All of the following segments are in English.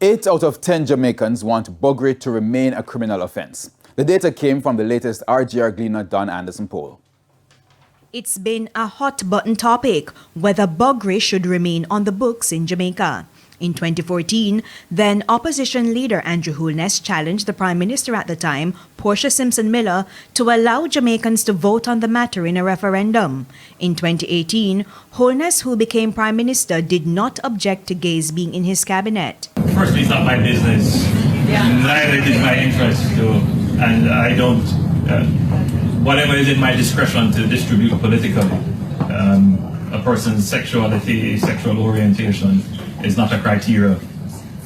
8 out of 10 Jamaicans want buggery to remain a criminal offence. The data came from the latest RGR Gleaner Don Anderson poll. It's been a hot-button topic whether buggery should remain on the books in Jamaica. In 2014, then opposition leader Andrew Holness challenged the Prime Minister at the time, Portia Simpson Miller, to allow Jamaicans to vote on the matter in a referendum. In 2018, Holness, who became Prime Minister, did not object to gays being in his cabinet. Firstly, it's not my business. Neither is my interest to, and I don't, whatever is in my discretion to distribute politically, a person's sexuality, sexual orientation is not a criteria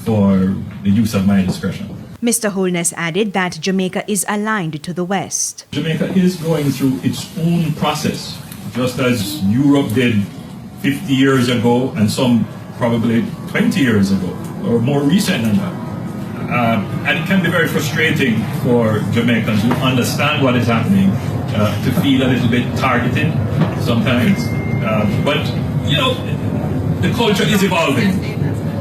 for the use of my discretion. Mr. Holness added that Jamaica is aligned to the West. Jamaica is going through its own process, just as Europe did 50 years ago and some probably 20 years ago, or more recent than that. And it can be very frustrating for Jamaicans who understand what is happening to feel a little bit targeted sometimes. But, you know, the culture is evolving.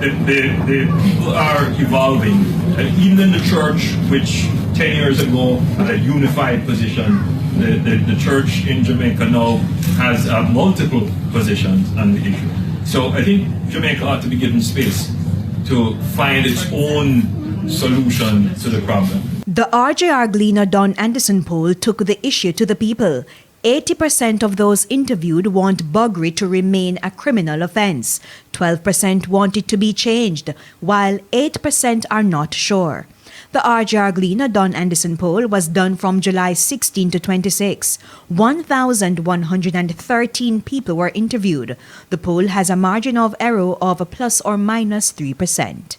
The people are evolving. Even in the church, which 10 years ago had a unified position, the church in Jamaica now has multiple positions on the issue. So I think Jamaica ought to be given space to find its own solution to the problem. The RJR Gleaner Don Anderson poll took the issue to the people. 80% of those interviewed want buggery to remain a criminal offence. 12% want it to be changed, while 8% are not sure. The RJR Gleaner Don Anderson poll was done from July 16 to 26. 1,113 people were interviewed. The poll has a margin of error of ±3%.